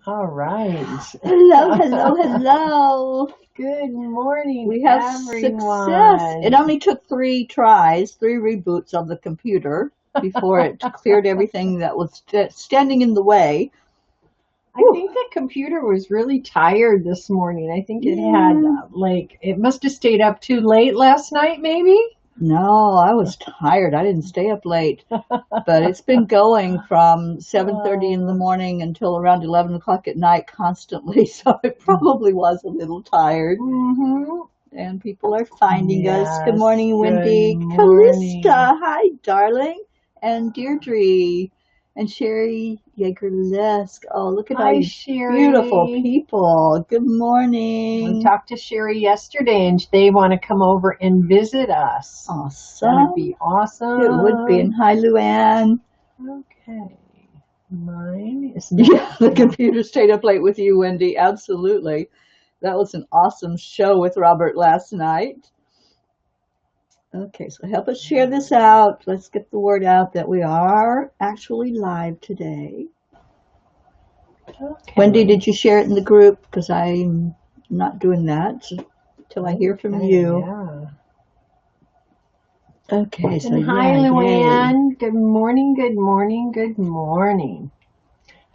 All right. Hello, hello, hello. Good morning, We have success. It everyone. only took 3 tries, 3 reboots on the computer before it cleared everything that was standing in the way. I Whew. think the computer was really tired this morning. I think it had, Yeah. it must have stayed up too late last night, maybe? No, I was tired. I didn't stay up late, but it's been going from 7:30 in the Oh, morning until around 11 o'clock at night constantly, so it probably was a little tired. mm-hmm. And people are finding us. Good Yes, morning, good Wendy. morning. Callista, hi, darling. And Deirdre. And Sherry Yeager-Lesk. Oh, look at all Hi, you beautiful Sherry. people. Good We morning. talked to Sherry yesterday, and they want to come over and visit us. That'd Awesome. be It would be. awesome. And hi, Luann. Okay. Mine is Yeah, not the showing. computer stayed up late with you, Wendy. Absolutely. That was an awesome show with Robert last night. Okay, so help us share this out. Let's get the word out that we are actually live today. Wendy, Okay. did you share it in the group? Because I'm not doing that until I hear from Okay, you. yeah. Okay, so And hi, yeah, yay. Luann. Good morning, good morning, good morning.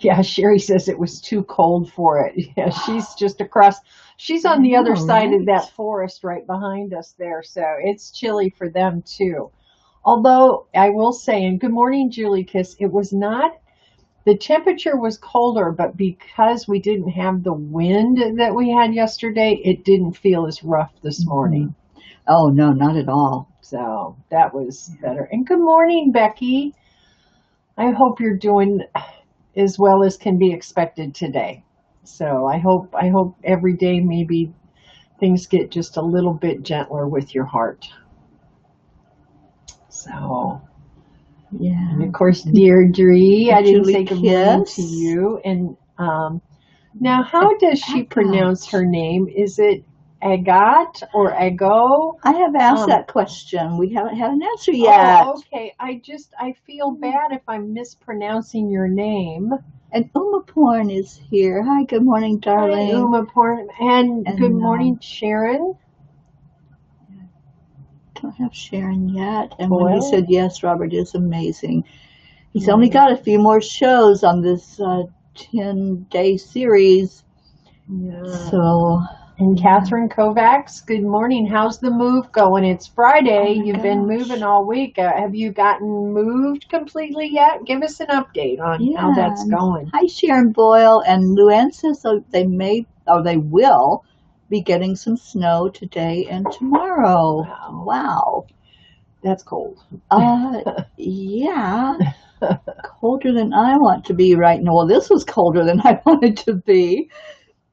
Yeah, Sherry says it was too cold for it. Yeah, she's just across. She's I on the other know, side of right? that forest right behind us there, so it's chilly for them too. Although I will say, and good morning, Julie Kiss, it was not, the temperature was colder, but because we didn't have the wind that we had yesterday, it didn't feel as rough this Hmm. morning. Oh, no, not at all. So that was better. And good morning, Becky. I hope you're doing as well as can be expected today. So I hope every day maybe things get just a little bit gentler with your heart. So, and Yeah. of course, Deirdre, I didn't Julie say good morning to Kiss. you. And now, how does she pronounce Agat. her name? Is it Agat or Ago? I have asked Um, that question. We haven't had an answer oh, yet. okay. I feel bad if I'm mispronouncing your name. And Uma Porn is here. Hi, good morning, Hi, darling. Uma Porn, and good And morning, Sharon. don't have Sharon yet. And Wendy Well, said, yes, Robert is amazing. He's only yeah, got a few more shows on this 10-day series. yeah. So, And yeah. Catherine Kovacs, good morning. How's the move going? It's Oh Friday. my You've been moving gosh. all week. Have you gotten moved completely yet? Give us an update on how Yeah. that's going. Hi, Sharon Boyle. And Luann says so they may, or they will, be getting some snow today and tomorrow. Wow, Wow. that's cold. Uh, yeah. Colder than I want to be right now. Well, this was colder than I wanted to be.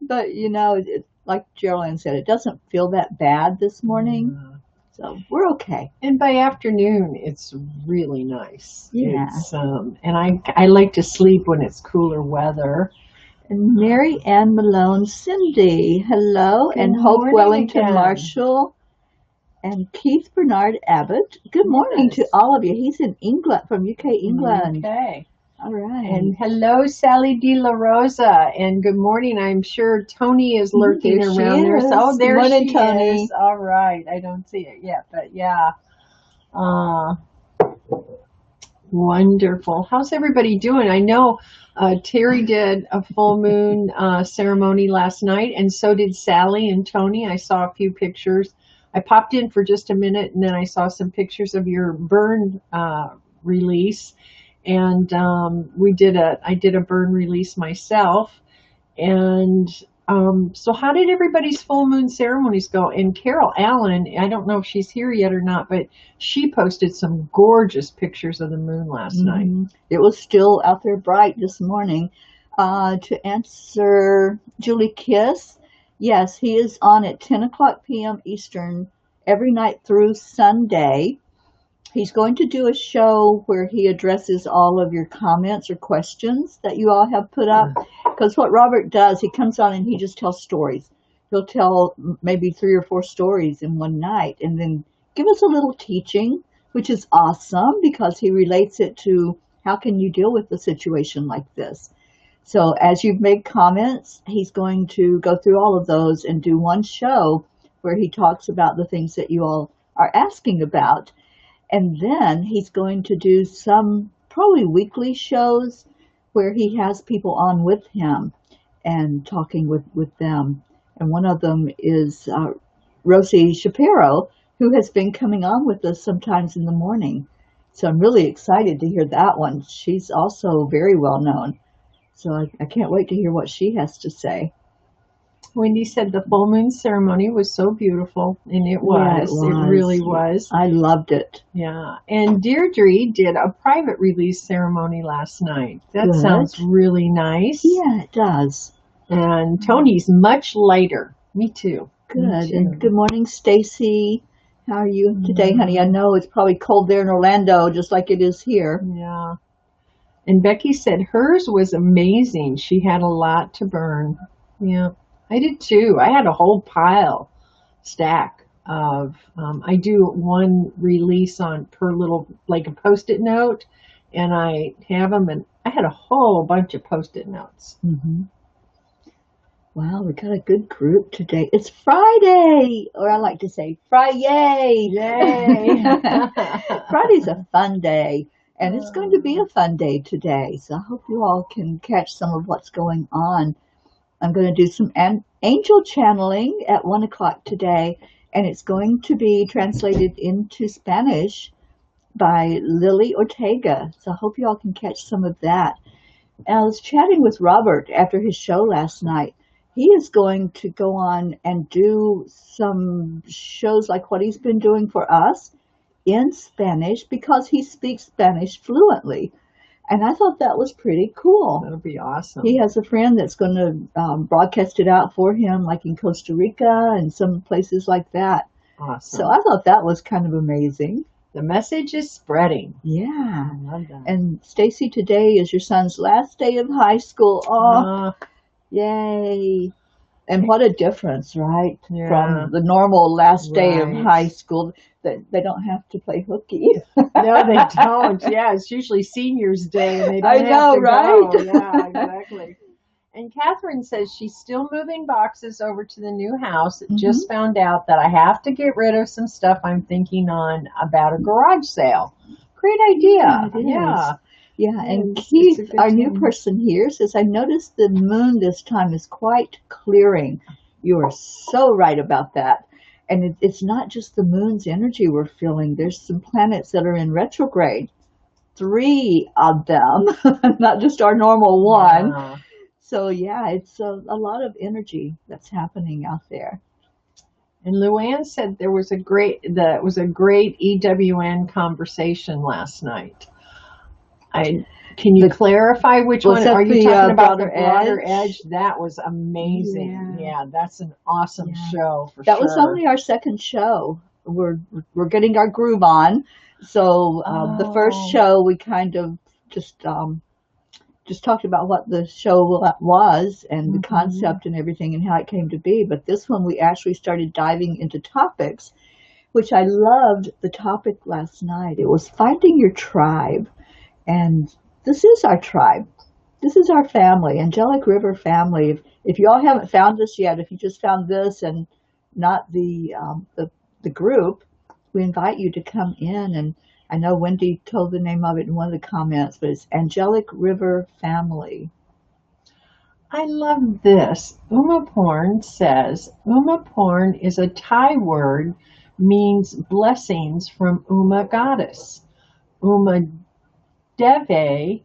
But, like Geraldine said, it doesn't feel that bad this morning. Yeah. So we're okay. And by afternoon, it's really nice. Yeah. And I like to sleep when it's cooler weather. And Mary Ann Malone, Cindy, hello. Good And Hope morning Wellington again. Marshall and Keith Bernard Abbott. Good morning to Yes, all of you. He's in England, from UK, in the England. UK. All right. And hello, Sally De La Rosa. And good morning. I'm sure Tony is lurking There she around there. So, oh, is. Good there morning, she is. Tony. All right. I don't see it yet, but yeah. Uh, Wonderful. How's everybody doing? I know Teri did a full moon ceremony last night, and so did Sally and Tony. I saw a few pictures. I popped in for just a minute, and then I saw some pictures of your burn release. And I did a burn release myself. And so, how did everybody's full moon ceremonies go? And Carol Allen, I don't know if she's here yet or not, but she posted some gorgeous pictures of the moon last night. It was still out there bright this morning. To answer Julie Kiss, yes, he is on at 10 o'clock p.m. Eastern every night through Sunday. He's going to do a show where he addresses all of your comments or questions that you all have put up. Because what Robert does, he comes on and he just tells stories. He'll tell maybe 3 or 4 stories in one night and then give us a little teaching, which is awesome because he relates it to how can you deal with a situation like this. So as you've made comments, he's going to go through all of those and do one show where he talks about the things that you all are asking about. And then he's going to do some probably weekly shows where he has people on with him and talking with them. And one of them is Rosie Shapiro, who has been coming on with us sometimes in the morning. So I'm really excited to hear that one. She's also very well known. So I can't wait to hear what she has to say. Wendy said the full moon ceremony was so beautiful, and it Yeah, was. It really was. I loved it. Yeah. And Deirdre did a private release ceremony last night. That Good. sounds really nice. Yeah, it does. And Tony's much lighter. Me too. Good. Me too. And good morning, Stacy. How are you today, honey? I know it's probably cold there in Orlando, just like it is here. Yeah. And Becky said hers was amazing. She had a lot to burn. Yeah, I did too. I had a whole stack of, I do one release on per little, like a Post-it note, and I have them, and I had a whole bunch of Post-it notes. Mm-hmm. Wow, we got a good group today. It's Friday, or I like to say Friday. Yay! Friday's a fun day, and it's going to be a fun day today. So I hope you all can catch some of what's going on. I'm going to do some angel channeling at 1 o'clock today, and it's going to be translated into Spanish by Lily Ortega. So I hope you all can catch some of that. And I was chatting with Robert after his show last night. He is going to go on and do some shows like what he's been doing for us in Spanish because he speaks Spanish fluently. And I thought that was pretty cool. That'll be awesome. He has a friend that's going to broadcast it out for him, like in Costa Rica and some places like that. Awesome. So I thought that was kind of amazing. The message is spreading. Yeah. I love that. And Stacy, today is your son's last day of high school. Oh, yay. And what a difference, right? Yeah. From the normal last day of Right. high school. They don't have to play hooky. No, they don't. Yeah, it's usually seniors' day, and they don't I have know, to right? go. Yeah, exactly. And Catherine says she's still moving boxes over to the new house. Just found out that I have to get rid of some stuff I'm thinking on about a garage sale. Great idea. Yeah, it is. Yeah. Yeah, and It's Keith, a good our new time. person here, says, I noticed the moon this time is quite clearing. You are so right about that. And it's not just the moon's energy we're feeling. There's some planets that are in retrograde. 3 of them, not just our normal one. Yeah. So yeah, it's a lot of energy that's happening out there. And Luann said there was a great EWN conversation last night. Can you clarify which Was one? that Are you the, talking about the Broader Broader Edge? Edge? That was amazing. Yeah. Yeah, that's an awesome show for That sure. was only our second show. We're getting our groove on. So the first show we kind of just talked about what the show was and the concept and everything and how it came to be. But this one we actually started diving into topics, which I loved the topic last night. It was finding your tribe. And this is our tribe. This is our family, Angelic River family. If you all haven't found us yet, if you just found this and not the group, we invite you to come in. And I know Wendy told the name of it in one of the comments, but it's Angelic River Family. I love this. Uma Porn says, Uma Porn is a Thai word, means blessings from Uma goddess. Uma Devi,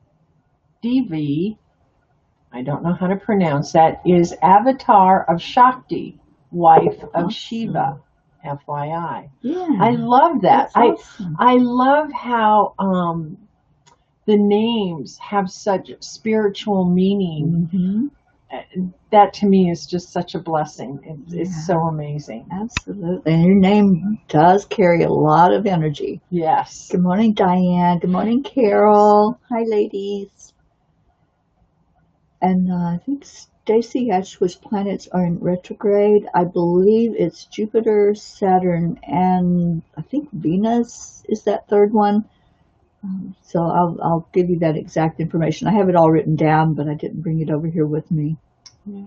I don't know how to pronounce that, is avatar of Shakti, wife of Shiva, FYI. Yeah. I love that. That's awesome. I love how the names have such spiritual meaning. That to me is just such a blessing. It's so amazing. Absolutely. And your name does carry a lot of energy. Yes. Good morning, Diane. Good morning, Carol. Hi, ladies. And I think Stacy asked which planets are in retrograde. I believe it's Jupiter, Saturn, and I think Venus is that third one. So I'll give you that exact information. I have it all written down, but I didn't bring it over here with me. Yeah.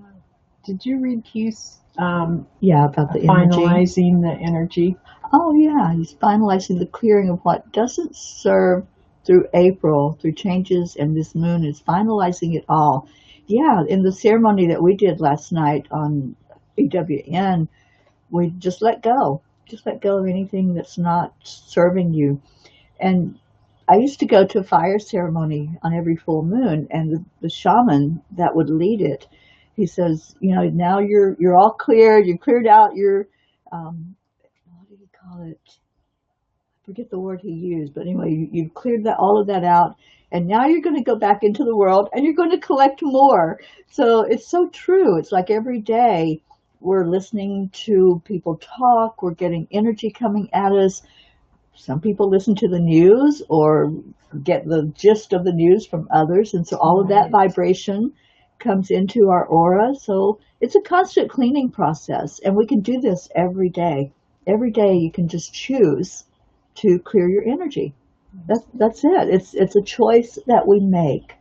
Did you read Keith's Yeah, about the energy. finalizing the energy? Oh yeah, he's finalizing the clearing of what doesn't serve through April, through changes, and this moon is finalizing it all. Yeah, in the ceremony that we did last night on EWN, we just let go of anything that's not serving you. And I used to go to a fire ceremony on every full moon, and the shaman that would lead it, he says, you know, now you're all cleared. You cleared out your, what do you call it? I forget the word he used, but anyway, you've cleared that all of that out, and now you're going to go back into the world, and you're going to collect more. So it's so true. It's like every day we're listening to people talk. We're getting energy coming at us. Some people listen to the news or get the gist of the news from others. And so all of that Right. vibration comes into our aura. So it's a constant cleaning process. And we can do this every day. Every day you can just choose to clear your energy. That's it. It's a choice that we make.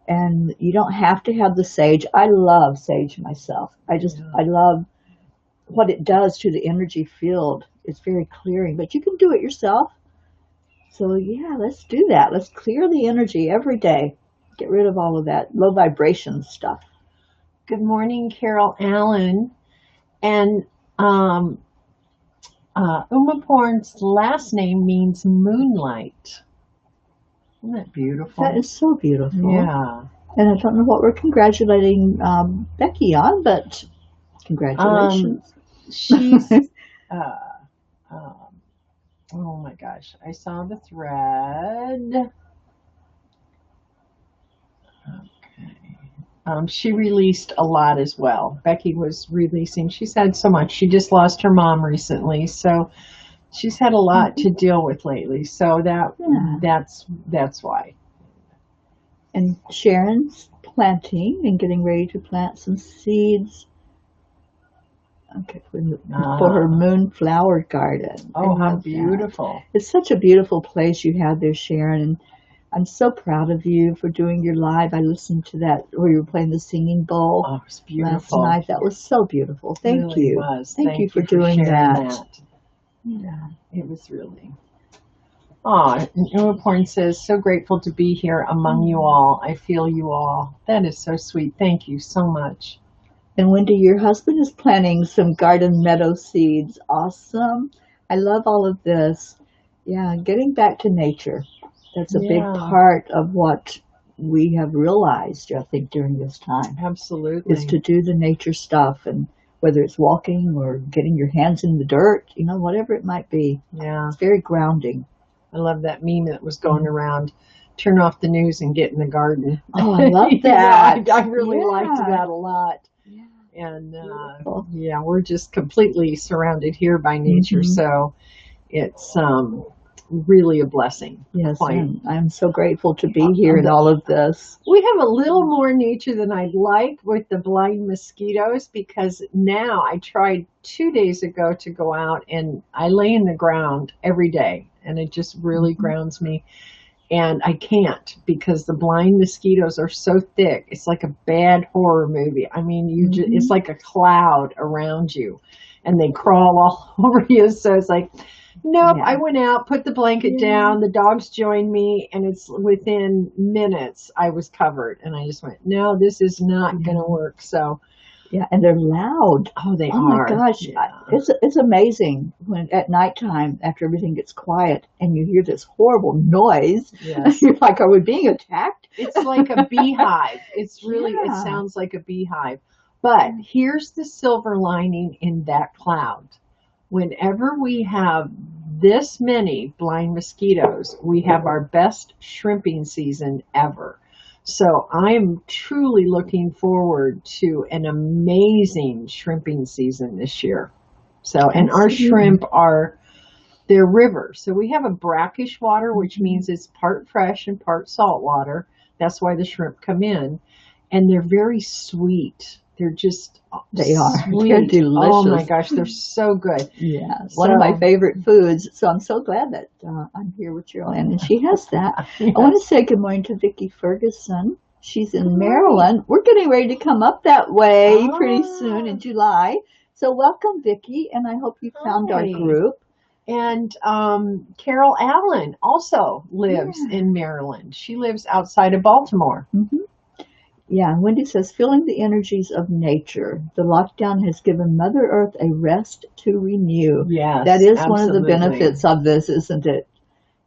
And you don't have to have the sage. I love sage myself. Yeah. I love what it does to the energy field. It's very clearing, but you can do it yourself. So yeah, let's do that. Let's clear the energy every day. Get rid of all of that low vibration stuff. Good morning, Carol Allen. And Uma Porn's last name means moonlight. Isn't that beautiful? That is so beautiful. Yeah. And I don't know what we're congratulating Becky on, but congratulations. She's, uh, um, oh my gosh, I saw the thread. Okay. She released a lot as well. Becky was releasing. She's had so much. She just lost her mom recently, so she's had a lot to deal with lately. So Yeah. that's why. And Sharon's planting and getting ready to plant some seeds. Okay, for her Ah, moonflower garden. I oh, how love that. beautiful! It's such a beautiful place you have there, Sharon. And I'm so proud of you for doing your live. I listened to that where you were playing the singing bowl Oh, it's last beautiful. night. That was so beautiful. It Thank really you. was. Thank you Thank for you for doing sharing that. that. Yeah, it was really. Oh, Unicorn says, so grateful to be here among you all. I feel you all. That is so sweet. Thank you so much. And Wendy, your husband is planting some garden meadow seeds. Awesome. I love all of this. Yeah, getting back to nature. That's a big Yeah, part of what we have realized, I think, during this time, is absolutely. to do the nature stuff. And whether it's walking or getting your hands in the dirt, you know, whatever it might be, Yeah, it's very grounding. I love that meme that was going around. Turn off the news and get in the garden. Oh, I love You know, that. I really liked Yeah. that a lot. Yeah, And beautiful. yeah, we're just completely surrounded here by nature. Hmm. So it's really a blessing. Yes, Quite. I'm so grateful to be here in The, all of this. we have a little more nature than I'd like with the blind mosquitoes because now I tried 2 days ago to go out and I lay in the ground every day and it just really Mhm. grounds me. And I can't because the blind mosquitoes are so thick. It's like a bad horror movie. I mean, it's Mhm. like a cloud around you and they crawl all over you. So it's like, nope, I Yeah. went out, put the blanket Yeah. down, the dogs joined me, and it's within minutes I was covered. And I just went, no, this is not going to Yeah. work. So, Yeah. And they're loud. oh, they Oh my are. gosh. Yeah. It's amazing when at nighttime, after everything gets quiet and you hear this horrible noise. Yes. You're like, are we being attacked? It's like a beehive. It's really, it Yeah. sounds like a beehive. But here's the silver lining in that cloud. Whenever we have this many blind mosquitoes, we have our best shrimping season ever. So I'm truly looking forward to an amazing shrimping season this year. So, and our Absolutely. shrimp are, they're rivers. So we have a brackish water, which Mhm. means it's part fresh and part salt water. That's why the shrimp come in. And they're very sweet. they're just They are. sweet. They're delicious. Oh my gosh, they're so good. Yeah, So, one of my favorite foods. So I'm so glad that I'm here with Jeryl and she has that. yes. I want to say good morning to Vicki Ferguson. She's in Good Maryland. We're getting ready to come up that way pretty soon in Ah, July. So welcome, Vicki, and I hope you found our hi. group. And Carol Allen also lives Yeah. in Maryland. She lives outside of Baltimore. hmm Yeah, Wendy says, feeling the energies of nature. The lockdown has given Mother Earth a rest to renew. That Yes, is one of the absolutely. benefits of this, isn't it?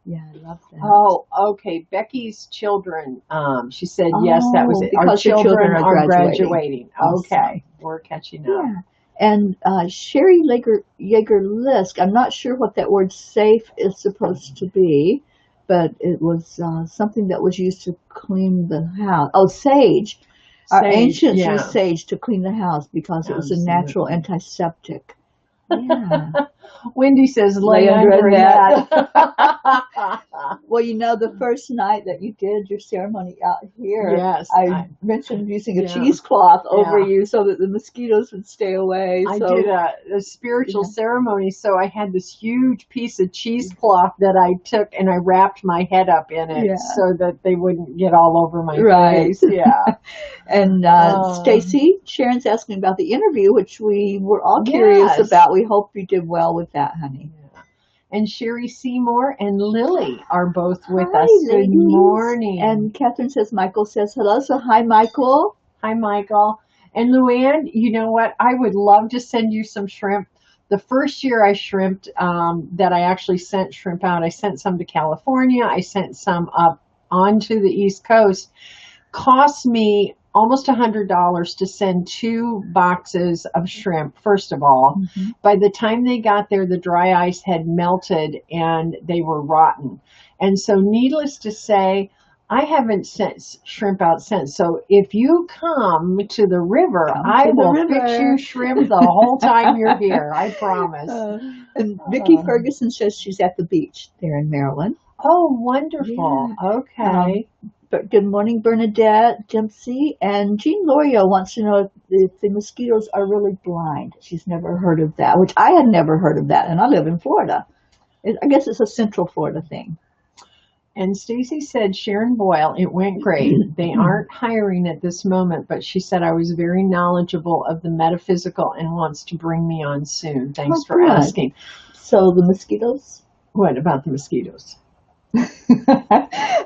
Yeah, I love that. Oh, okay. Becky's children. She said, yes, that was Oh, it. Our because the children children are are graduating. graduating. Awesome. Okay, we're catching up. Yeah. And Sherry Yeager Lisk, I'm not sure what that word safe is supposed to be, but it was something that was used to clean the house. Oh, sage. Our Sage, ancients used yeah, sage to clean the house because it was a natural absolutely. antiseptic. Yeah. Wendy says, lay Lay under under a a net. net. Well, the first night that you did your ceremony out here, Yes, I mentioned using a yeah, cheesecloth over yeah. you so that the mosquitoes would stay away. I did So, a spiritual yeah, ceremony, so I had this huge piece of cheesecloth that I took and I wrapped my head up in it yeah, so that they wouldn't get all over my right. face. Yeah. And Um, Stacy, Sharon's asking about the interview, which we were all curious yes. about. We hope you did well with that, honey. Yeah. And Sherry Seymour and Lily are both with Hi, us. Good ladies. morning. And Catherine says Michael says hello. So, hi, Michael. Hi, Michael. And Luann, you know what? I would love to send you some shrimp. The first year I shrimped, that I actually sent shrimp out, I sent some to California. I sent some up onto the East Coast. Cost me almost $100 to send 2 boxes of shrimp, first of all. hmm By the time they got there, the dry ice had melted and they were rotten. And so, needless to say, I haven't sent shrimp out since. So if you come to the river, Come I to the will fix you river. shrimp the whole time you're here. I promise. Uh, and Vicki Uh, Ferguson says she's at the beach there in Maryland. oh, wonderful. Yeah. Um, Okay. but good morning, Bernadette Dempsey. And Jean Lorio wants to know if the mosquitoes are really blind. She's never heard of that, which I had never heard of that. And I live in Florida. I guess it's a Central Florida thing. And Stacy said, Sharon Boyle, it went great. They aren't hiring at this moment, but she said I was very knowledgeable of the metaphysical and wants to bring me on soon. Oh, Thanks for good. asking. So the mosquitoes? What about the mosquitoes?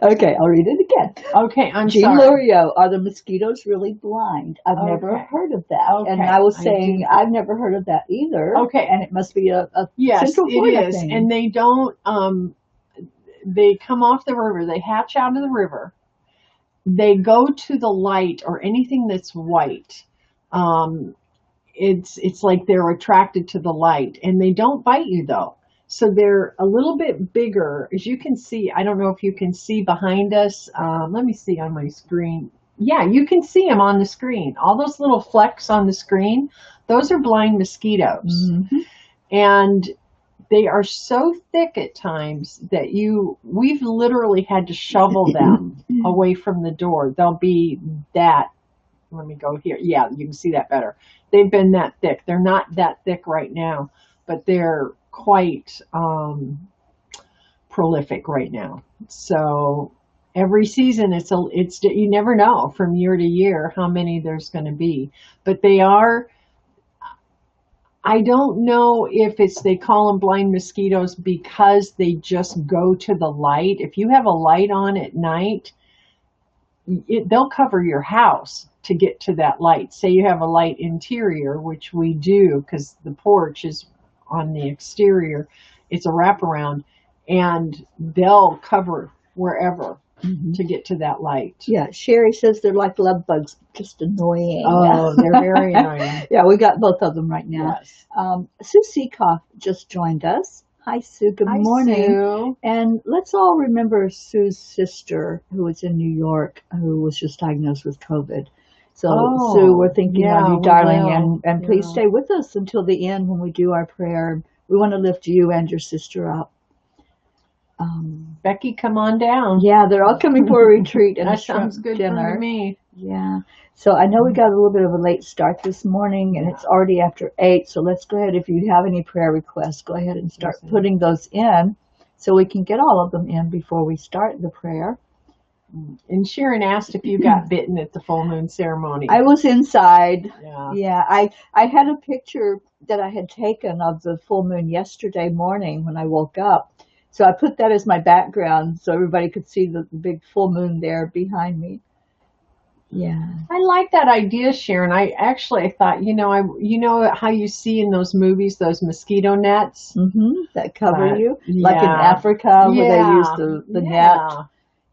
Okay, I'll read it again. Okay, I'm Jean sorry. Lorio, are the mosquitoes really blind? I've never Okay. heard of that. And Okay. I was I saying do. I've never heard of that either. Okay. And it must be a Yes, Central it Florida is. thing. And they don't, they come off the river, they hatch out of the river, they go to the light or anything that's white. Um, it's like they're attracted to the light and they don't bite you though. So they're a little bit bigger. As you can see, I don't know if you can see behind us. Let me see on my screen. Yeah, you can see them on the screen. All those little flecks on the screen, those are blind mosquitoes. hmm And they are so thick at times that we've literally had to shovel them away from the door. They'll be that, let me go here. Yeah, you can see that better. They've been that thick. They're not that thick right now, but they're quite prolific right now. So every season it's you never know from year to year how many there's going to be, but they are. I don't know if they call them blind mosquitoes because they just go to the light. If you have a light on at night, they'll cover your house to get to that light. Say you have a light interior, which we do because the porch is on the exterior. It's a wraparound, and they'll cover wherever hmm to get to that light. Yeah, Sherry says they're like love bugs, just annoying. Oh, they're very annoying. Yeah, we got both of them right now. Yes. Sue Seacock just joined us. Hi, Sue. Good Hi, morning. Sue. And let's all remember Sue's sister, who was in New York, who was just diagnosed with COVID. So, Sue, Oh, we're thinking of yeah, you, we darling, will. and please Yeah. stay with us until the end when we do our prayer. We want to lift you and your sister up. Becky, come on down. Yeah, they're all coming for a retreat and a That sounds shrimp good to dinner. me. Yeah. So I know we got a little bit of a late start this morning, and it's already after 8. So let's go ahead. If you have any prayer requests, go ahead and start putting those in, so we can get all of them in before we start the prayer. And Sharon asked if you got bitten at the full moon ceremony. I was inside. Yeah. Yeah. I had a picture that I had taken of the full moon yesterday morning when I woke up. So I put that as my background so everybody could see the big full moon there behind me. Yeah. I like that idea, Sharon. I thought, you know how you see in those movies, those mosquito nets that cover you, yeah. like in Africa where they use the net.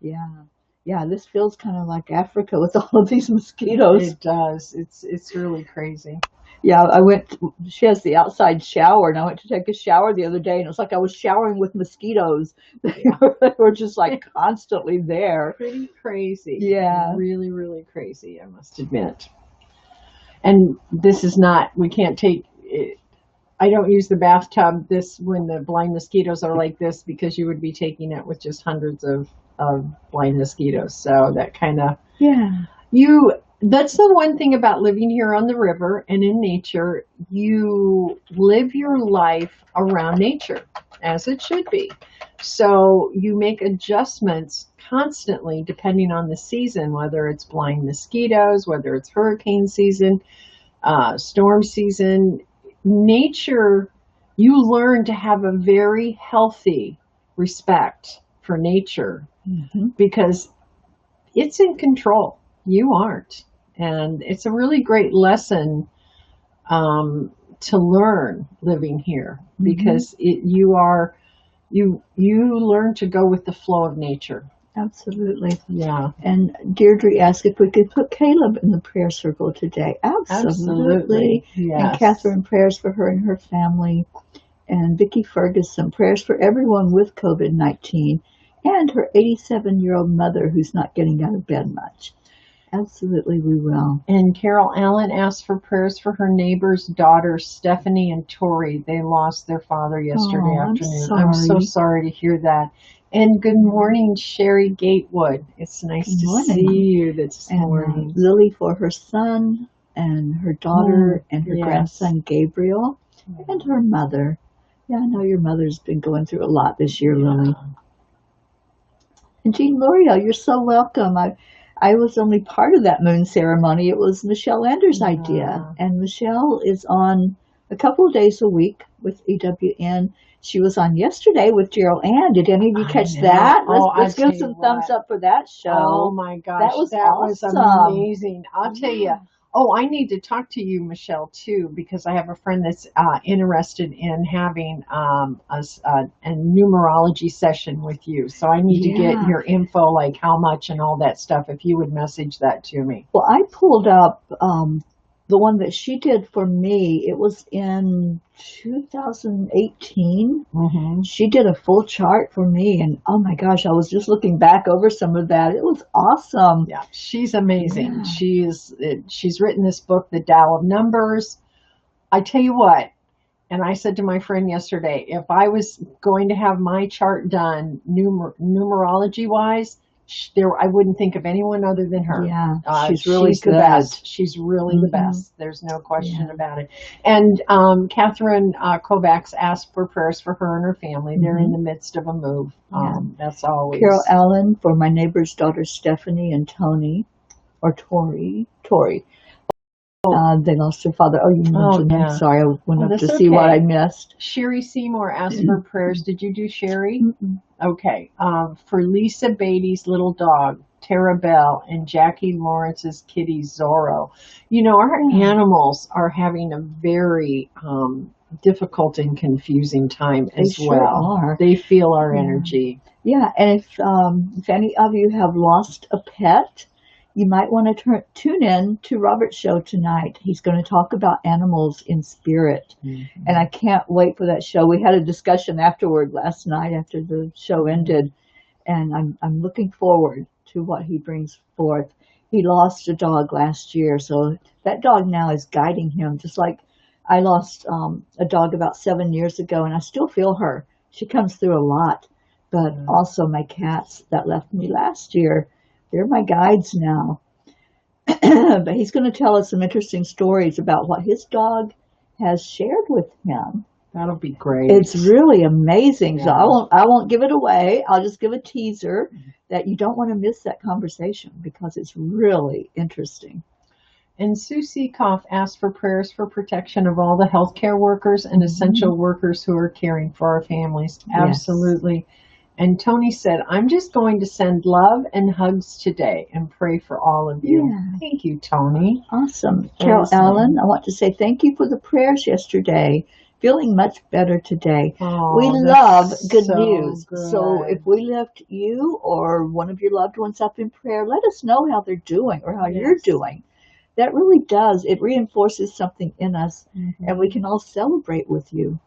Yeah. Yeah, this feels kind of like Africa with all of these mosquitoes. It does. It's really crazy. Yeah, she has the outside shower, and I went to take a shower the other day, and it was like I was showering with mosquitoes. They were just like constantly there. Pretty crazy. Yeah. Really, really crazy, I must admit. And this is not, we can't take it. I don't use the bathtub when the blind mosquitoes are like this, because you would be taking it with just hundreds of blind mosquitoes. So that kind of, that's the one thing about living here on the river and in nature. You live your life around nature, as it should be. So you make adjustments constantly depending on the season, whether it's blind mosquitoes, whether it's hurricane season, storm season. Nature, you learn to have a very healthy respect for nature because it's in control. You aren't. And it's a really great lesson to learn living here, because you learn to go with the flow of nature. Absolutely. Yeah. And Deirdre asked if we could put Caleb in the prayer circle today. Absolutely. Yes. And Catherine, prayers for her and her family. And Vicki Ferguson, prayers for everyone with COVID-19 and her 87-year-old mother who's not getting out of bed much. Absolutely, we will. And Carol Allen asked for prayers for her neighbor's daughters, Stephanie and Tori. They lost their father yesterday afternoon. I'm so sorry to hear that. And good morning, Sherry Gatewood. It's nice to see you this morning. Lily for her son and her daughter and her grandson, Gabriel, and her mother. Yeah, I know your mother's been going through a lot this year, Lily. And Jean L'Oreal, you're so welcome. I was only part of that moon ceremony. It was Michelle Anders' idea. And Michelle is on a couple of days a week with EWN. She was on yesterday with Jeryl Ann. Did any of you catch that? Let's give some thumbs up for that show. Oh my gosh, that was awesome. Amazing. I'll tell you. Oh, I need to talk to you, Michelle, too, because I have a friend that's interested in having a numerology session with you. So I need to get your info, like how much and all that stuff, if you would message that to me. Well, I pulled up the one that she did for me. It was in 2018. She did a full chart for me, and oh my gosh, I was just looking back over some of that. It was awesome. Yeah, she's amazing. Yeah. She's written this book, The Tao of Numbers. I tell you what, and I said to my friend yesterday, if I was going to have my chart done numerology wise, I wouldn't think of anyone other than her. Yeah, she's really the best. She's really the best. There's no question about it. And Catherine Kovacs asked for prayers for her and her family. They're in the midst of a move. That's always. Carol Allen for my neighbor's daughters Stephanie and Tori. They lost their father. Oh, you mentioned them. Sorry, I went up to see what I missed. Sherry Seymour asked for prayers. Did you do Sherry? Okay. For Lisa Beatty's little dog, Tara Bell, and Jackie Lawrence's kitty, Zorro. You know, our animals are having a very difficult and confusing time as well. They feel our energy. Yeah, and if any of you have lost a pet, you might want to tune in to Robert's show tonight. He's going to talk about animals in spirit. And I can't wait for that show. We had a discussion afterward last night after the show ended, and I'm looking forward to what he brings forth. He lost a dog last year, so that dog now is guiding him, just like I lost a dog about 7 years ago, and I still feel her. She comes through a lot. But also my cats that left me last year, they're my guides now. but he's going to tell us some interesting stories about what his dog has shared with him. That'll be great. It's really amazing. Yeah. So I won't give it away. I'll just give a teaser that you don't want to miss that conversation because it's really interesting. And Sue Seekoff asked for prayers for protection of all the healthcare workers and essential workers who are caring for our families. Absolutely. Yes. And Tony said, I'm just going to send love and hugs today and pray for all of you. Yeah. Thank you, Tony. Awesome. Carol Allen, I want to say thank you for the prayers yesterday. Feeling much better today. Oh, we love good so news. Good. So if we lift you or one of your loved ones up in prayer, let us know how they're doing or how you're doing. That really does. It reinforces something in us, and we can all celebrate with you.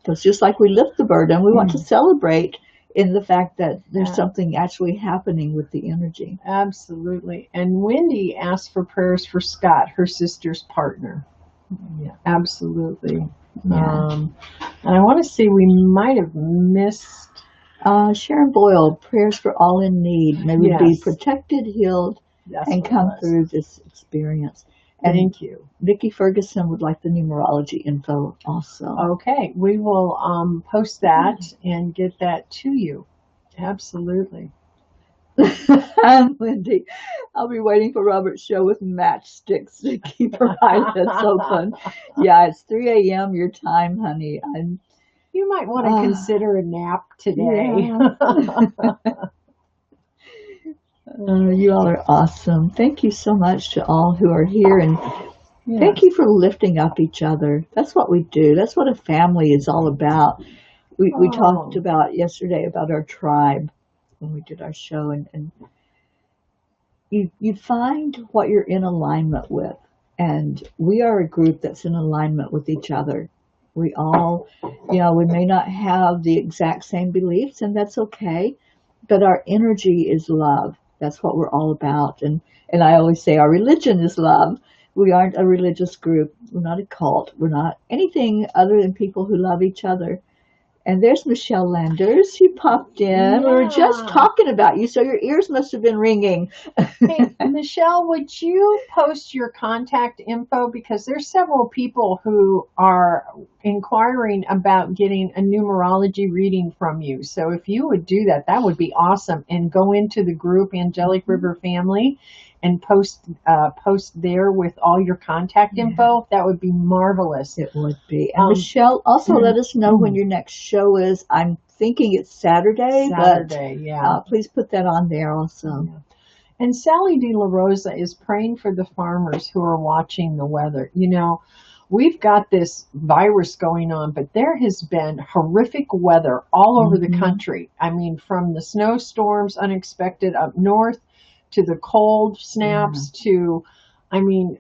Because just like we lift the burden, we want to celebrate in the fact that there's something actually happening with the energy. Absolutely. And Wendy asked for prayers for Scott, her sister's partner. Yeah, absolutely. Yeah. And I want to see, we might have missed Sharon Boyle, prayers for all in need. May we be protected, healed, and come through this experience. And thank you. Vicki Ferguson would like the numerology info also. Okay, we will post that and get that to you. Absolutely. I'm Wendy. I'll be waiting for Robert's show with matchsticks to keep her eyelids open. Yeah, it's 3 a.m. your time, honey. You might want to consider a nap today. You all are awesome. Thank you so much to all who are here, and thank you for lifting up each other. That's what we do. That's what a family is all about. We talked about yesterday about our tribe when we did our show, and you find what you're in alignment with, and we are a group that's in alignment with each other. We all, we may not have the exact same beliefs, and that's okay, but our energy is love. That's what we're all about. And I always say our religion is love. We aren't a religious group. We're not a cult. We're not anything other than people who love each other. And there's Michelle Landers. She popped in. Yeah. We were just talking about you, so your ears must have been ringing. Hey, Michelle, would you post your contact info? Because there's several people who are inquiring about getting a numerology reading from you. So if you would do that, that would be awesome. And go into the group Angelic River Family and post there with all your contact info. That would be marvelous. It would be. And Michelle, also let us know when your next show is. I'm thinking it's Saturday. But, please put that on there also. Yeah. And Sally De La Rosa is praying for the farmers who are watching the weather. We've got this virus going on, but there has been horrific weather all over the country. I mean, from the snowstorms unexpected up north, to the cold snaps, to, you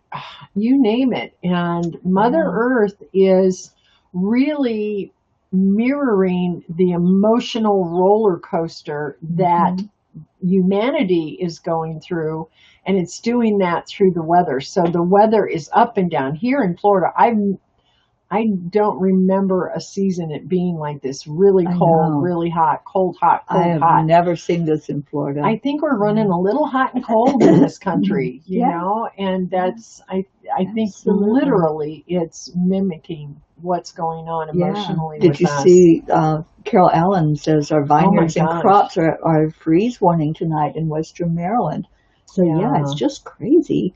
name it. And Mother Earth is really mirroring the emotional roller coaster that humanity is going through, and it's doing that through the weather. So the weather is up and down. Here in Florida, I don't remember a season it being like this. Really cold, really hot, cold, hot, cold, hot. I have never seen this in Florida. I think we're running a little hot and cold in this country, you know, and that's, I think literally it's mimicking what's going on emotionally with us. Did you see, Carol Allen says our vineyards and crops are freeze warning tonight in Western Maryland. So it's just crazy.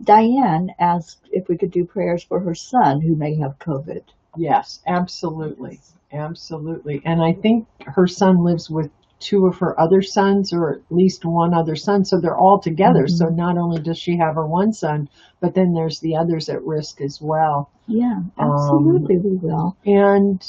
Diane asked if we could do prayers for her son who may have COVID. Yes, absolutely. Absolutely. And I think her son lives with two of her other sons, or at least one other son. So they're all together. So not only does she have her one son, but then there's the others at risk as well. Yeah, absolutely. We will. And,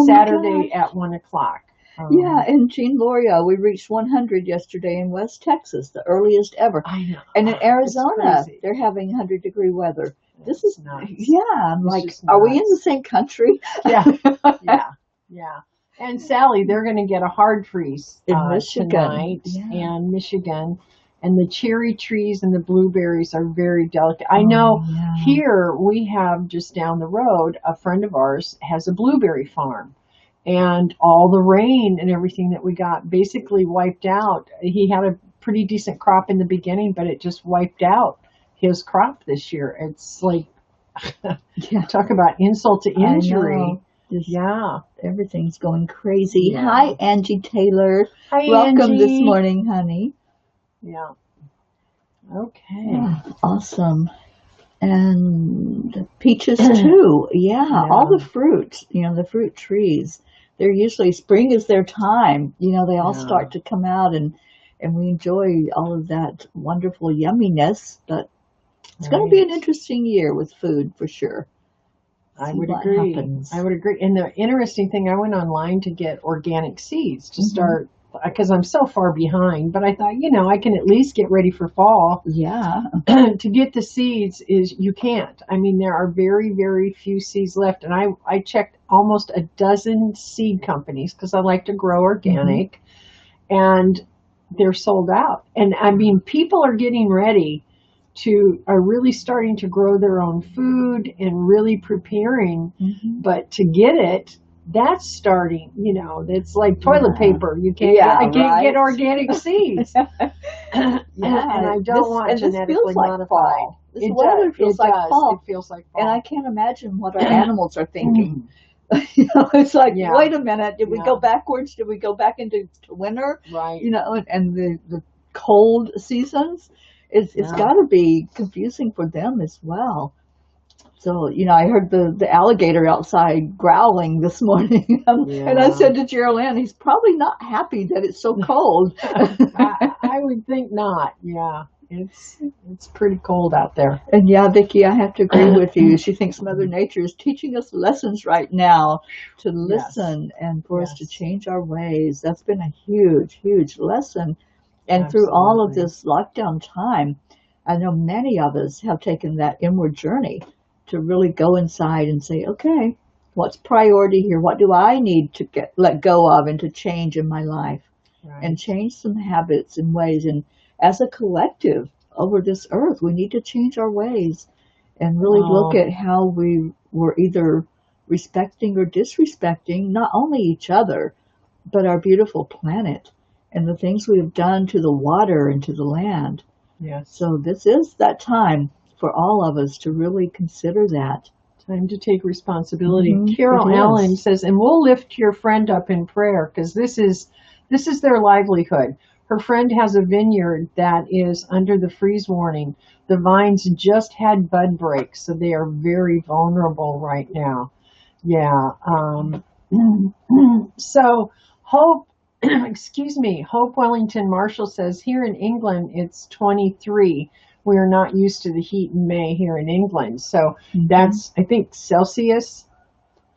Saturday at 1:00. And Jean Loria, we reached 100 yesterday in West Texas, the earliest ever. I know. And in Arizona, they're having 100-degree weather. This is nuts. I'm like, are we in the same country? Yeah. And Sally, they're going to get a hard freeze in Michigan tonight, and Michigan. And the cherry trees and the blueberries are very delicate. I know here we have just down the road, a friend of ours has a blueberry farm. And all the rain and everything that we got basically wiped out. He had a pretty decent crop in the beginning, but it just wiped out his crop this year. It's like, Yeah, talk about insult to I injury. know. Just Yeah. everything's going crazy. Yeah. Hi, Angie Taylor. Hi, Welcome this Angie. morning, honey. Yeah. Okay. Yeah, awesome. And peaches too. Yeah, all the fruits, the fruit trees. They're usually, spring is their time. They all start to come out, and we enjoy all of that wonderful yumminess. But it's going to be an interesting year with food for sure. I would agree. I would agree. And the interesting thing, I went online to get organic seeds to start, because I'm so far behind. But I thought, I can at least get ready for fall. Yeah. To get the seeds you can't. I mean, there are very, very few seeds left. And I checked almost a dozen seed companies because I like to grow organic. And they're sold out. And I mean, people are getting ready are really starting to grow their own food and really preparing, but to get it, that's starting, it's like toilet paper. You can't, I can't get organic seeds. And I don't want genetically modified. Fall. This weather feels like fall. It feels like fall. And I can't imagine what our animals are thinking. It's like, wait a minute, did we go backwards? Did we go back into winter? Right. And the cold seasons? It's got to be confusing for them as well. So, I heard the alligator outside growling this morning. And I said to Jeryl, he's probably not happy that it's so cold. I would think not. Yeah. It's pretty cold out there. And Vicki, I have to agree with you. She thinks Mother Nature is teaching us lessons right now to listen and for us to change our ways. That's been a huge, huge lesson. And through all of this lockdown time, I know many of us have taken that inward journey to really go inside and say, okay, what's priority here? What do I need to let go of and to change in my life? And change some habits and ways. And as a collective over this earth, we need to change our ways and really look at how we were either respecting or disrespecting not only each other, but our beautiful planet. And the things we have done to the water and to the land. Yes. So this is that time for all of us to really consider that. Time to take responsibility. Carol Allen says, and we'll lift your friend up in prayer because this is their livelihood. Her friend has a vineyard that is under the freeze warning. The vines just had bud breaks, so they are very vulnerable right now. Yeah. So Hope. Hope Wellington Marshall says, here in England, it's 23. We are not used to the heat in May here in England. So that's, I think, Celsius,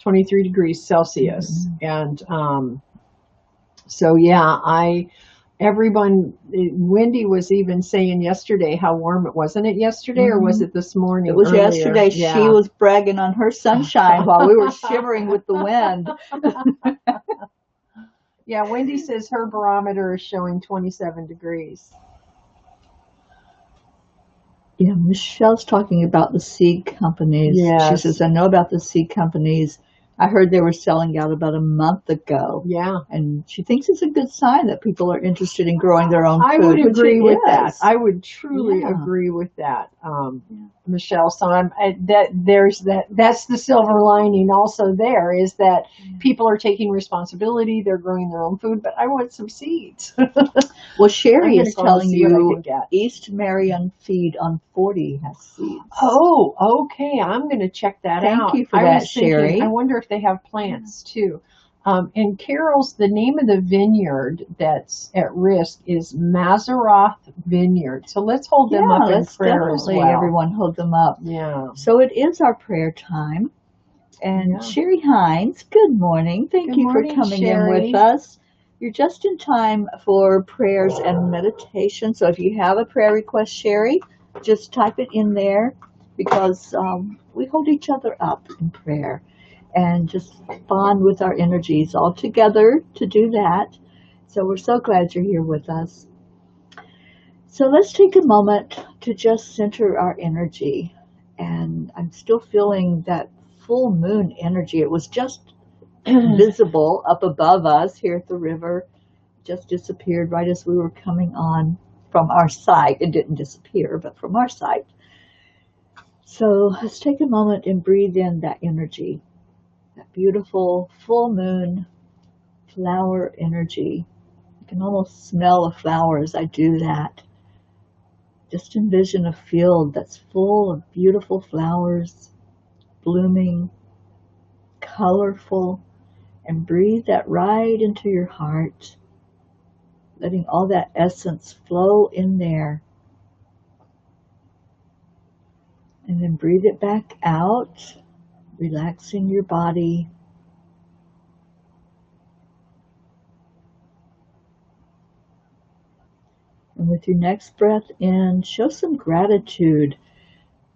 23 degrees Celsius. And so, Wendy was even saying yesterday how warm it was. Wasn't it yesterday or was it this morning? It was earlier? Yesterday. Yeah. She was bragging on her sunshine while we were shivering with the wind. Yeah, Wendy says her barometer is showing 27 degrees. Yeah, Michelle's talking about the seed companies. Yes. She says, I know about the seed companies. I heard they were selling out about a month ago. Yeah. And she thinks it's a good sign that people are interested in growing their own food. I would agree with that. I would truly agree with that, Michelle. So that's the silver lining also there is that people are taking responsibility. They're growing their own food, but I want some seeds. Well, Sherry is telling you East Marion Feed on 40 has seeds. Oh, okay. I'm going to check that out. Thank you for that, Sherry. I wonder if they have plants too. And Carol's, the name of the vineyard that's at risk is Mazeroth Vineyard. So let's hold them up in prayer as well. Everyone hold them up. Yeah. So it is our prayer time. And Sherry Hines, good morning. Thank you for coming in with us. You're just in time for prayers and meditation. So if you have a prayer request, Sherry, just type it in there because we hold each other up in prayer. And just bond with our energies all together to do that. So we're so glad you're here with us. So let's take a moment to just center our energy. And I'm still feeling that full moon energy. It was just visible up above us here at the river. Just disappeared right as we were coming on. from our sight. It didn't disappear, but from our sight. So let's take a moment and breathe in that energy, that beautiful full moon flower energy. I can almost smell a flower as I do that. Just envision a field that's full of beautiful flowers, blooming, colorful, and breathe that right into your heart, letting all that essence flow in there. And then breathe it back out, relaxing your body. And with your next breath in, show some gratitude.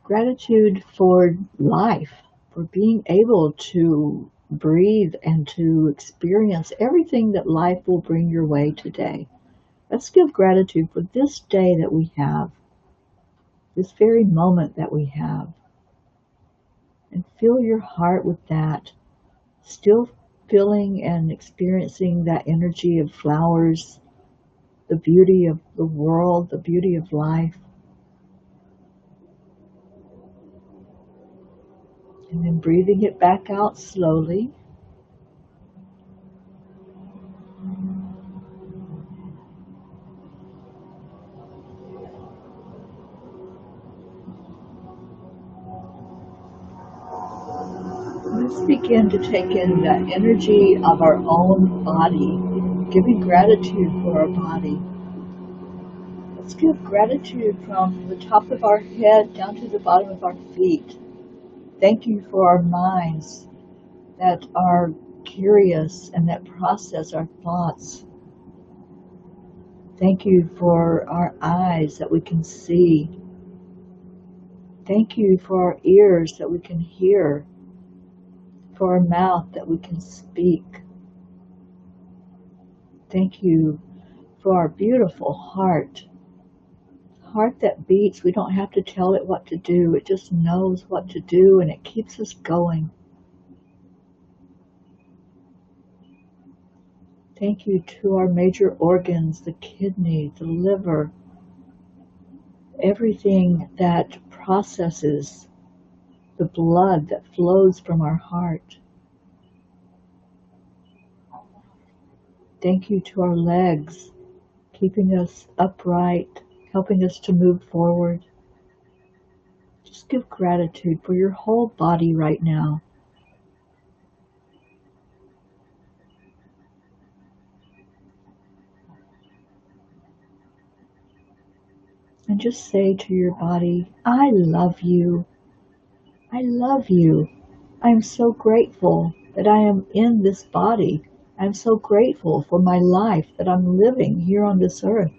Gratitude for life, for being able to breathe and to experience everything that life will bring your way today. Let's give gratitude for this day that we have, this very moment that we have. And fill your heart with that, still feeling and experiencing that energy of flowers, the beauty of the world, the beauty of life. And then breathing it back out slowly. Let's begin to take in the energy of our own body, giving gratitude for our body. Let's give gratitude from the top of our head down to the bottom of our feet. Thank you for our minds that are curious and that process our thoughts. Thank you for our eyes that we can see. Thank you for our ears that we can hear, for our mouth that we can speak. Thank you for our beautiful heart. Heart that beats, we don't have to tell it what to do. It just knows what to do and it keeps us going. Thank you to our major organs, the kidney, the liver, everything that processes the blood that flows from our heart. Thank you to our legs, keeping us upright, helping us to move forward. Just give gratitude for your whole body right now. And just say to your body, I love you. I love you. I am so grateful that I am in this body. I'm so grateful for my life that I'm living here on this earth.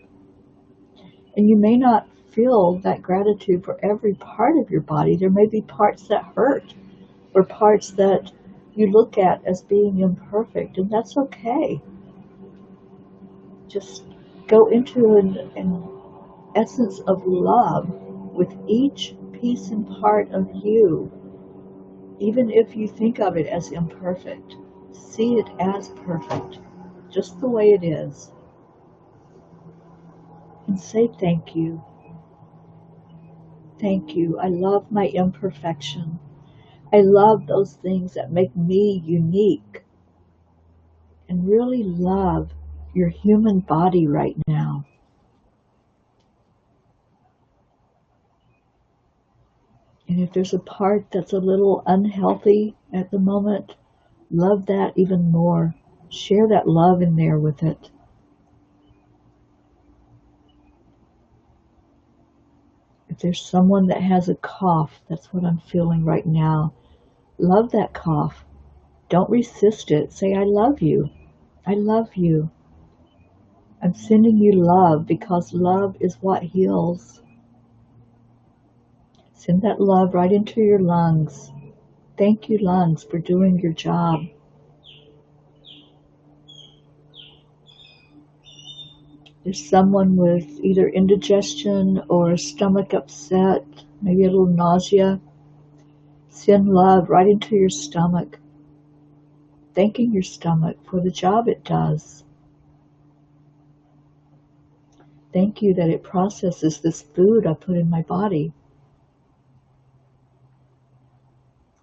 And you may not feel that gratitude for every part of your body. There may be parts that hurt or parts that you look at as being imperfect, and that's okay. Just go into an essence of love with each piece and part of you. Even if you think of it as imperfect, see it as perfect, just the way it is. And say thank you. Thank you. I love my imperfection. I love those things that make me unique. And really love your human body right now. And if there's a part that's a little unhealthy at the moment, love that even more. Share that love in there with it. If there's someone that has a cough, that's what I'm feeling right now. Love that cough. Don't resist it. Say, I love you. I love you. I'm sending you love because love is what heals. Send that love right into your lungs. Thank you, lungs, for doing your job. There's someone with either indigestion or stomach upset, maybe a little nausea. Send love right into your stomach, thanking your stomach for the job it does. Thank you that it processes this food I put in my body.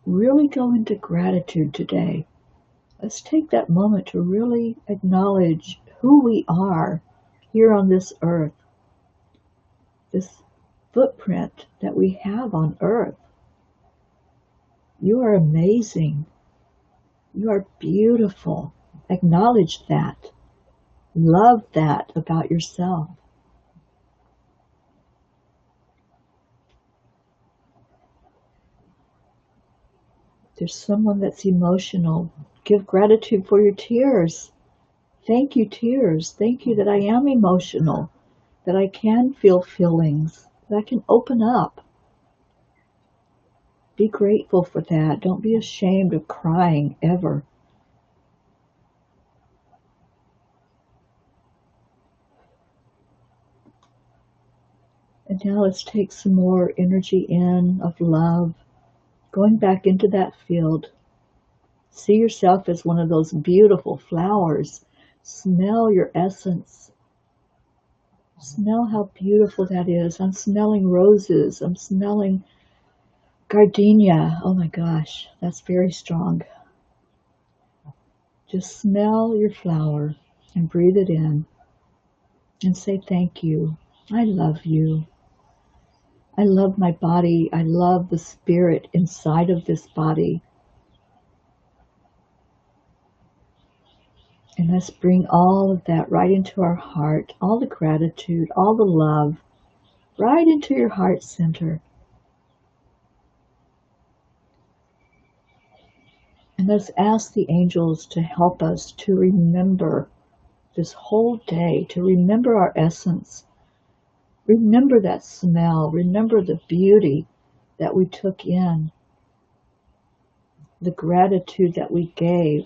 Really go into gratitude today. Let's take that moment to really acknowledge who we are here on this earth, this footprint that we have on earth. You are amazing. You are beautiful. Acknowledge that. Love that about yourself. There's someone that's emotional. Give gratitude for your tears. Thank you, tears. Thank you that I am emotional, that I can feel feelings, that I can open up. Be grateful for that. Don't be ashamed of crying ever. And now let's take some more energy in of love, going back into that field. See yourself as one of those beautiful flowers. Smell your essence. Smell how beautiful that is. I'm smelling roses. I'm smelling gardenia. Oh my gosh, that's very strong. Just smell your flower and breathe it in and say thank you. I love you. I love my body. I love the spirit inside of this body. And let's bring all of that right into our heart, all the gratitude, all the love, right into your heart center. And let's ask the angels to help us to remember this whole day, to remember our essence. Remember that smell. Remember the beauty that we took in, the gratitude that we gave.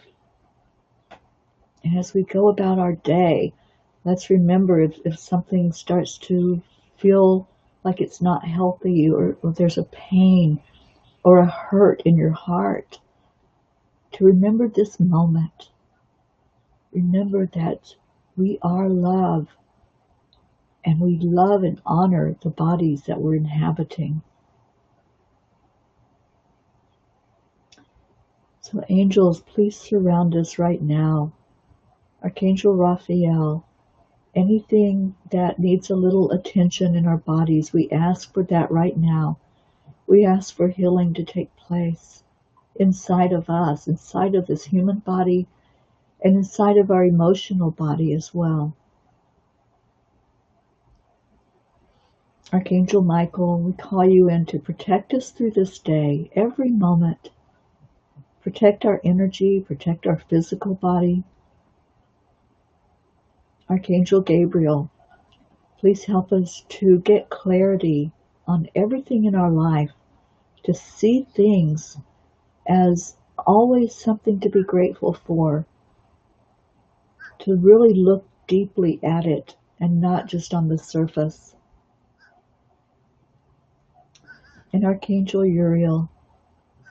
And as we go about our day, let's remember if something starts to feel like it's not healthy, or there's a pain or a hurt in your heart, to remember this moment. Remember that we are love, and we love and honor the bodies that we're inhabiting. So angels, please surround us right now. Archangel Raphael, anything that needs a little attention in our bodies, we ask for that right now. We ask for healing to take place inside of us, inside of this human body, and inside of our emotional body as well. Archangel Michael, we call you in to protect us through this day, every moment. Protect our energy, protect our physical body. Archangel Gabriel, please help us to get clarity on everything in our life, to see things as always something to be grateful for, to really look deeply at it and not just on the surface. And Archangel Uriel,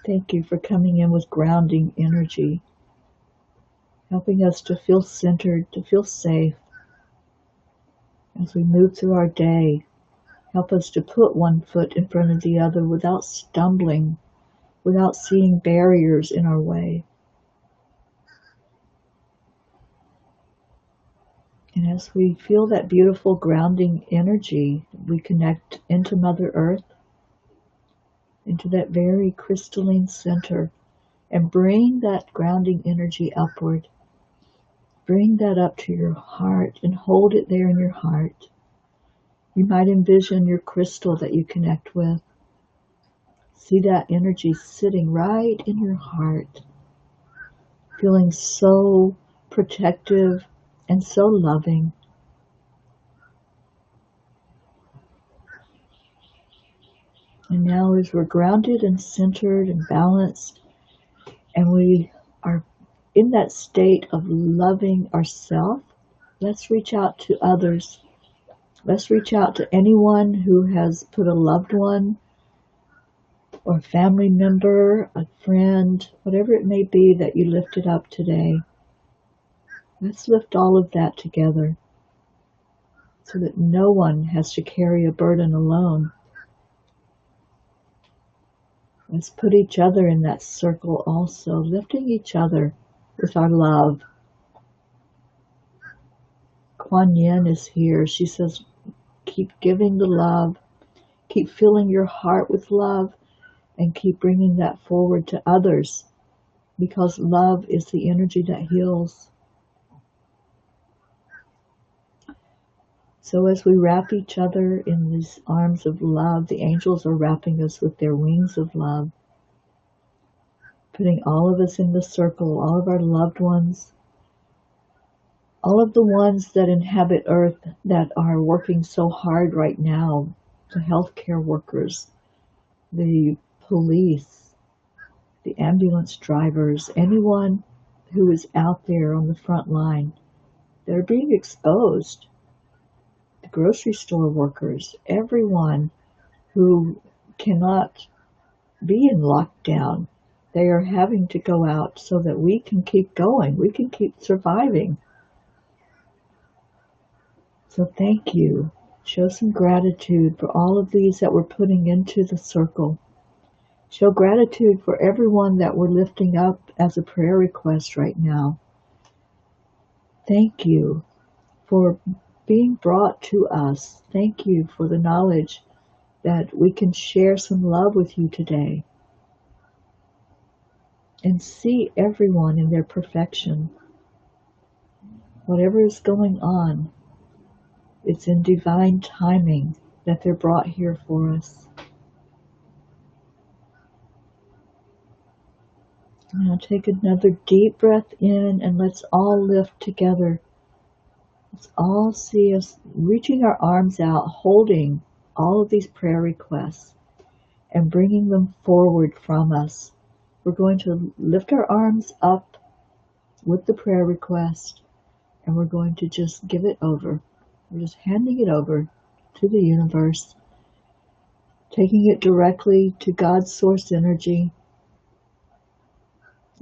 thank you for coming in with grounding energy, helping us to feel centered, to feel safe. As we move through our day, help us to put one foot in front of the other without stumbling, without seeing barriers in our way. And as we feel that beautiful grounding energy, we connect into Mother Earth, into that very crystalline center, and bring that grounding energy upward. Bring that up to your heart and hold it there in your heart. You might envision your crystal that you connect with. See that energy sitting right in your heart, feeling so protective and so loving. And now as we're grounded and centered and balanced, and we are in that state of loving ourselves, let's reach out to others. Let's reach out to anyone who has put a loved one or a family member, a friend, whatever it may be that you lifted up today. Let's lift all of that together. so that no one has to carry a burden alone. Let's put each other in that circle also, lifting each other with our love. Kuan Yin is here. She says, keep giving the love, keep filling your heart with love, and keep bringing that forward to others, because love is the energy that heals. So as we wrap each other in these arms of love, the angels are wrapping us with their wings of love, putting all of us in the circle, all of our loved ones, all of the ones that inhabit Earth that are working so hard right now, the healthcare workers, the police, the ambulance drivers, anyone who is out there on the front line. They're being exposed. The grocery store workers, everyone who cannot be in lockdown, they are having to go out so that we can keep going, we can keep surviving. So thank you. Show some gratitude for all of these that we're putting into the circle. Show gratitude for everyone that we're lifting up as a prayer request right now. Thank you for being brought to us. Thank you for the knowledge that we can share some love with you today and see everyone in their perfection. Whatever is going on, it's in divine timing that they're brought here for us. Now take another deep breath in and let's all lift together. Let's all see us reaching our arms out, holding all of these prayer requests and bringing them forward from us. We're going to lift our arms up with the prayer request and we're going to just give it over. We're just handing it over to the universe, taking it directly to God's source energy,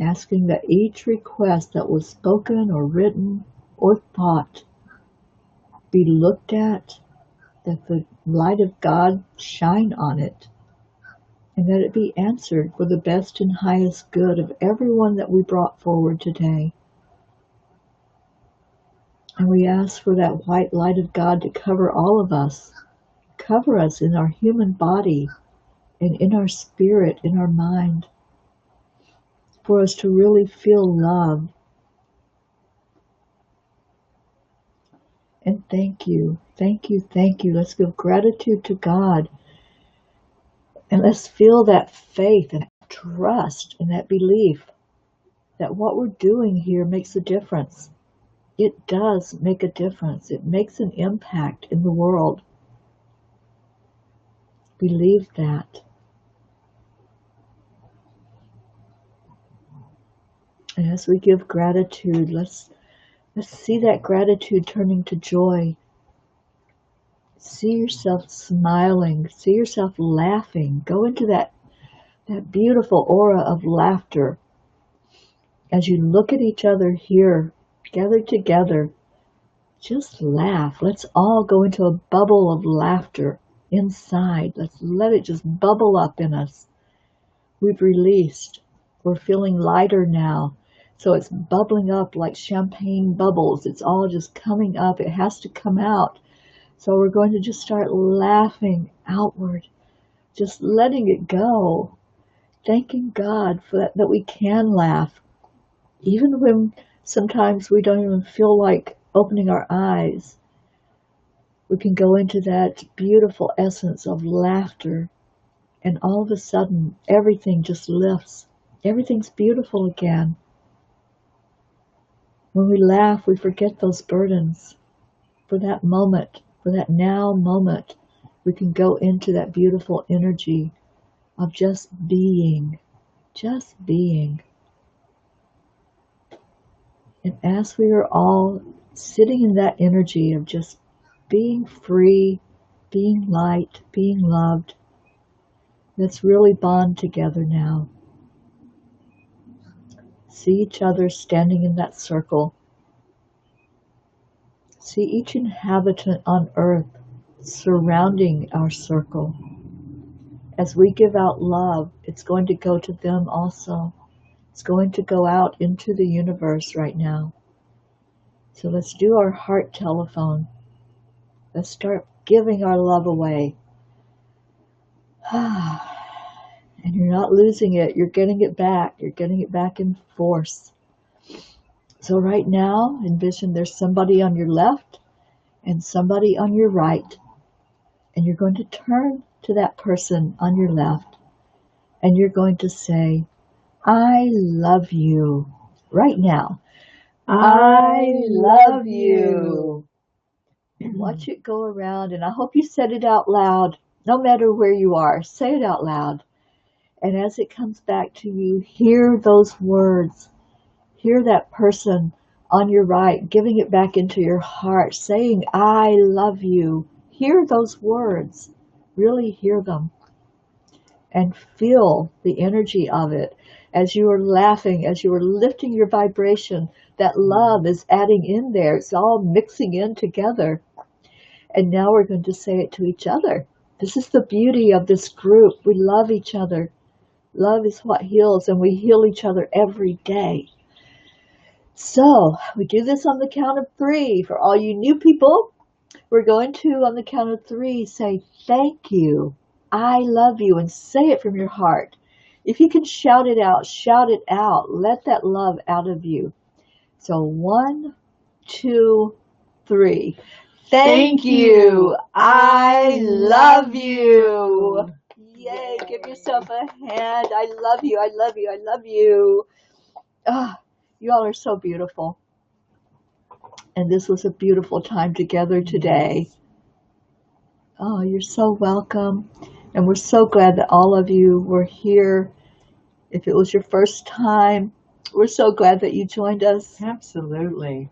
asking that each request that was spoken or written or thought be looked at, that the light of God shine on it, and that it be answered for the best and highest good of everyone that we brought forward today. And we ask for that white light of God to cover all of us, cover us in our human body and in our spirit, in our mind, for us to really feel love. And thank you, thank you, thank you. Let's give gratitude to God. And let's feel that faith and trust and that belief that what we're doing here makes a difference. It does make a difference. It makes an impact in the world. Believe that. And as we give gratitude, let's see that gratitude turning to joy. See yourself smiling. See yourself laughing. Go into that beautiful aura of laughter. As you look at each other here, gathered together, just laugh. Let's all go into a bubble of laughter inside. Let's let it just bubble up in us. We've released. We're feeling lighter now. So it's bubbling up like champagne bubbles. It's all just coming up. It has to come out. So we're going to just start laughing outward, just letting it go, thanking God for that we can laugh, even when sometimes we don't even feel like opening our eyes. We can go into that beautiful essence of laughter, and all of a sudden, everything just lifts. Everything's beautiful again. When we laugh, we forget those burdens. For that moment, for that now moment, we can go into that beautiful energy of just being, just being. And as we are all sitting in that energy of just being free, being light, being loved, let's really bond together now. See each other standing in that circle. See each inhabitant on earth surrounding our circle. As we give out love, it's going to go to them also. It's going to go out into the universe right now. So let's do our heart telephone. Let's start giving our love away. And you're not losing it. You're getting it back. You're getting it back in force. So right now, envision there's somebody on your left and somebody on your right. And you're going to turn to that person on your left. And you're going to say, I love you. Right now. I love you. And watch it go around. And I hope you said it out loud. No matter where you are, say it out loud. And as it comes back to you, hear those words. Hear that person on your right giving it back into your heart, saying, I love you. Hear those words. Really hear them. And feel the energy of it. As you are laughing, as you are lifting your vibration, that love is adding in there. It's all mixing in together. And now we're going to say it to each other. This is the beauty of this group. We love each other. Love is what heals, and we heal each other every day. So we do this on the count of 3. For all you new people, we're going to, on the count of 3, say, thank you. I love you, and say it from your heart. If you can shout it out, shout it out. Let that love out of you. So 1, 2, 3. Thank you. I love you. Yay, give yourself a hand. I love you. I love you. I love you. You all are so beautiful. And this was a beautiful time together today. Oh, you're so welcome. And we're so glad that all of you were here. If it was your first time, we're so glad that you joined us. Absolutely.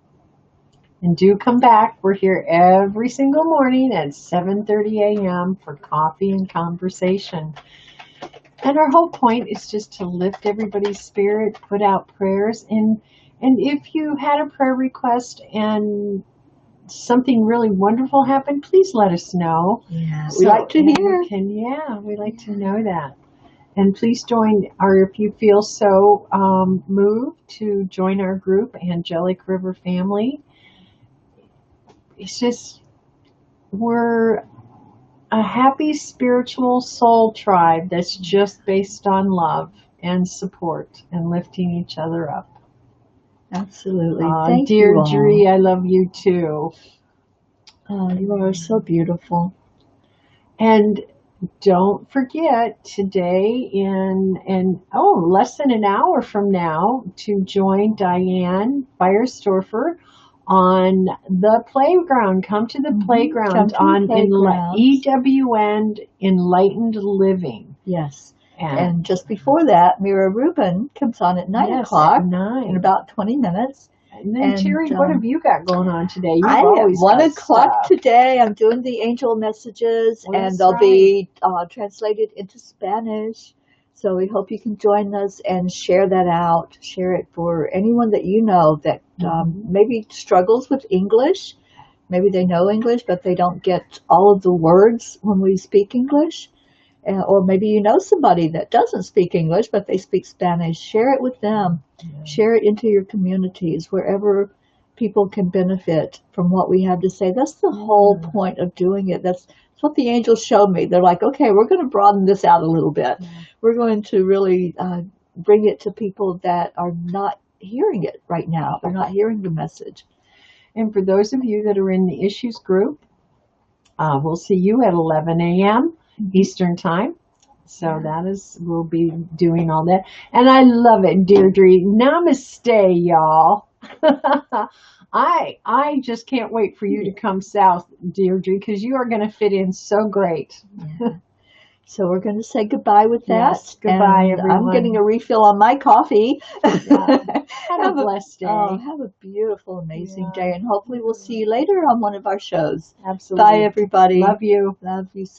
And do come back. We're here every single morning at 7:30 a.m. for coffee and conversation. And our whole point is just to lift everybody's spirit, put out prayers. And if you had a prayer request and something really wonderful happened, please let us know. Yeah, we like to hear. We like to know that. And please join, or if you feel so moved to join our group, Angelic River Family. It's just, we're a happy spiritual soul tribe that's just based on love and support and lifting each other up. Absolutely. Thank dear you all. Jeryl, I love you too. You are so beautiful. And don't forget today less than an hour from now to join Diane Feierstorfer on the playground. Come to the playground on EWN Enlightened Living. Yes. And just before that, Mira Rubin comes on at 9 o'clock in about 20 minutes. And then, Teri, what have you got going on today? At 1 o'clock today, I'm doing the angel messages, and they'll be translated into Spanish. So we hope you can join us and share that out. Share it for anyone that you know that maybe struggles with English. Maybe they know English, but they don't get all of the words when we speak English. Or maybe you know somebody that doesn't speak English, but they speak Spanish. Share it with them. Yeah. Share it into your communities, wherever people can benefit from what we have to say. That's the whole point of doing it. That's what the angels showed me. They're like, okay, we're going to broaden this out a little bit. Yeah. We're going to really bring it to people that are not hearing it right now. They're not hearing the message. And for those of you that are in the issues group, we'll see you at 11 a.m. Eastern time. So we'll be doing all that. And I love it, Deirdre. Namaste, y'all. I just can't wait for you to come south, Deirdre, because you are going to fit in so great. Yeah. So we're going to say goodbye with that. Yes, goodbye, everyone. I'm getting a refill on my coffee. Yeah. Have a blessed day. Have a beautiful, amazing day. And hopefully we'll see you later on one of our shows. Absolutely. Bye, everybody. Love you. Love you so